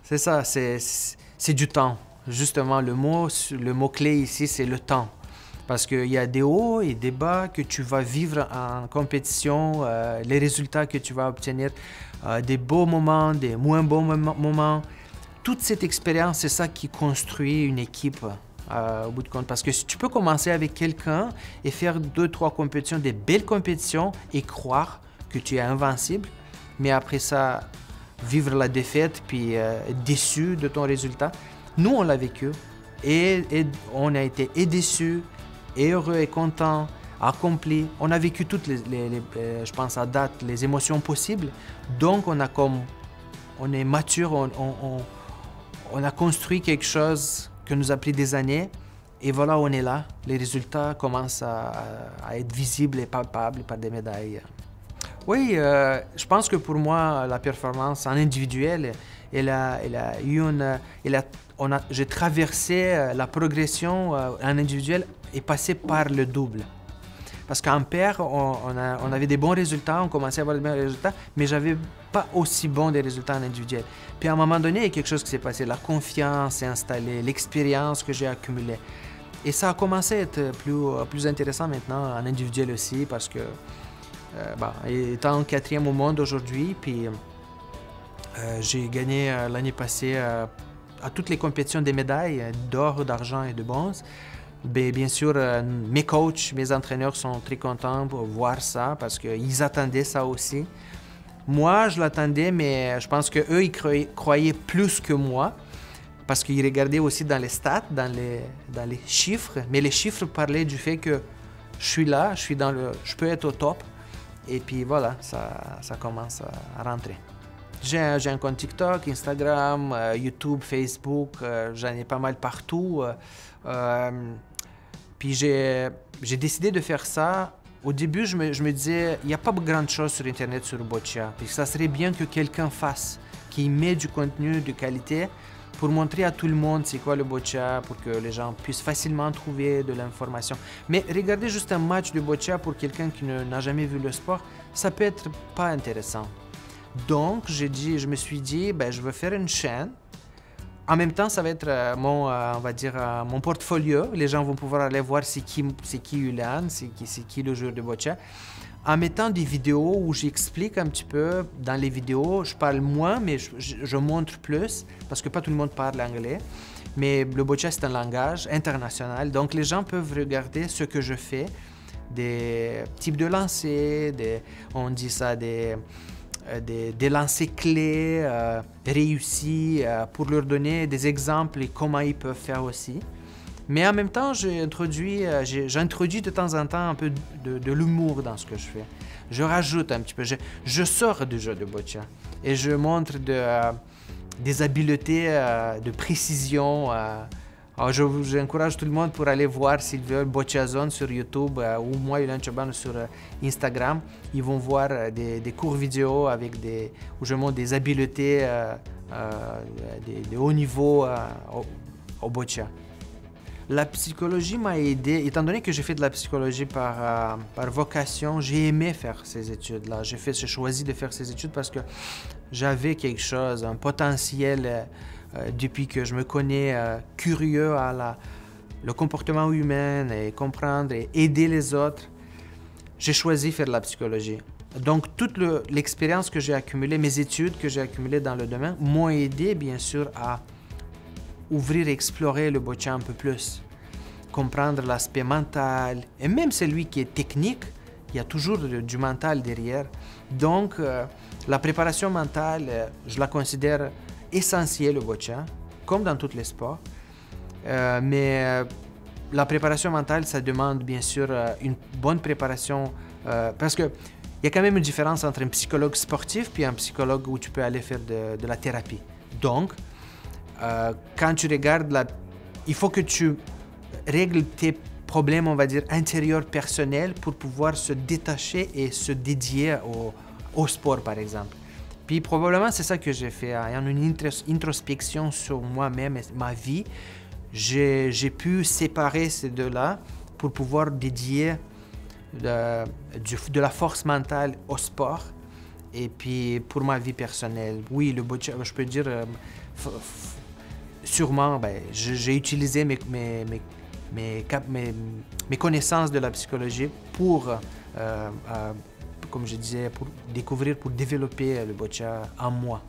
C'est ça, c'est du temps. Justement, le mot-clé ici, c'est le temps. Parce qu'il y a des hauts et des bas que tu vas vivre en compétition, les résultats que tu vas obtenir, des beaux moments, des moins beaux moments. Toute cette expérience, c'est ça qui construit une équipe au bout de compte. Parce que si tu peux commencer avec quelqu'un et faire 2, 3 compétitions, des belles compétitions et croire que tu es invincible, mais après ça, vivre la défaite puis être déçu de ton résultat. Nous, on l'a vécu et on a été et déçus, et heureux et content, accompli. On a vécu toutes je pense à date, les émotions possibles. Donc, on est mature, on a construit quelque chose que nous a pris des années. Et voilà, on est là. Les résultats commencent à être visibles et palpables par des médailles. Oui, je pense que pour moi, la performance en individuel, j'ai traversé la progression en individuel et passé par le double. Parce qu'en pair, on avait des bons résultats, on commençait à avoir des bons résultats, mais j'avais pas aussi bons des résultats en individuel. Puis à un moment donné, il y a quelque chose qui s'est passé, la confiance s'est installée, l'expérience que j'ai accumulée. Et ça a commencé à être plus intéressant maintenant en individuel aussi, parce que étant 4e au monde aujourd'hui, puis j'ai gagné l'année passée à toutes les compétitions des médailles d'or, d'argent et de bronze. Bien sûr, mes coachs, mes entraîneurs sont très contents pour voir ça parce qu'ils attendaient ça aussi. Moi, je l'attendais, mais je pense qu'eux, ils croyaient plus que moi parce qu'ils regardaient aussi dans les stats, dans les chiffres. Mais les chiffres parlaient du fait que je suis là, je peux être au top. Et puis voilà, ça commence à rentrer. J'ai un compte TikTok, Instagram, YouTube, Facebook, j'en ai pas mal partout. Puis j'ai décidé de faire ça. Au début, je me disais, il n'y a pas grand chose sur Internet sur Boccia. Puis ça serait bien que quelqu'un fasse, qui met du contenu de qualité pour montrer à tout le monde c'est quoi le Boccia, pour que les gens puissent facilement trouver de l'information. Mais regarder juste un match de Boccia pour quelqu'un qui n'a jamais vu le sport, ça peut être pas intéressant. Donc, je me suis dit, je veux faire une chaîne. En même temps, ça va être mon portfolio. Les gens vont pouvoir aller voir c'est qui Ulan, c'est qui le joueur de Boccia. En mettant des vidéos où j'explique un petit peu. Dans les vidéos, je parle moins, mais je montre plus, parce que pas tout le monde parle anglais. Mais le Boccia, c'est un langage international. Donc, les gens peuvent regarder ce que je fais. Des types de lancers, on dit ça, des lancers clés réussis pour leur donner des exemples et comment ils peuvent faire aussi. Mais en même temps, j'introduis de temps en temps un peu de l'humour dans ce que je fais. Je rajoute un petit peu, je sors du jeu de Boccia et je montre des habiletés de précision. Alors j'encourage tout le monde pour aller voir s'ils veulent Boccia Zone sur YouTube ou moi Ulan Choban sur Instagram. Ils vont voir des courts vidéo où je montre des habiletés de haut niveau au Boccia. La psychologie m'a aidé, étant donné que j'ai fait de la psychologie par vocation, j'ai aimé faire ces études-là. J'ai choisi de faire ces études parce que j'avais quelque chose, un potentiel depuis que je me connais curieux le comportement humain et comprendre et aider les autres. J'ai choisi de faire de la psychologie. Donc, toute l'expérience que j'ai accumulée, mes études que j'ai accumulées dans le domaine m'ont aidé, bien sûr, à ouvrir et explorer le Boccia un peu plus, comprendre l'aspect mental, et même celui qui est technique, il y a toujours du mental derrière. Donc, la préparation mentale, je la considère essentielle au Boccia, comme dans tous les sports. Mais la préparation mentale, ça demande bien sûr une bonne préparation, parce qu'il y a quand même une différence entre un psychologue sportif et un psychologue où tu peux aller faire de la thérapie. Donc, quand tu regardes, il faut que tu règles tes problèmes, on va dire, intérieurs personnels pour pouvoir se détacher et se dédier au sport, par exemple. Puis probablement, c'est ça que j'ai fait. En une introspection sur moi-même et ma vie, j'ai pu séparer ces deux-là pour pouvoir dédier de la force mentale au sport Et puis pour ma vie personnelle, oui, le boccia, je peux dire, sûrement, ben, j'ai utilisé mes connaissances de la psychologie pour, comme je disais, pour découvrir, pour développer le boccia en moi.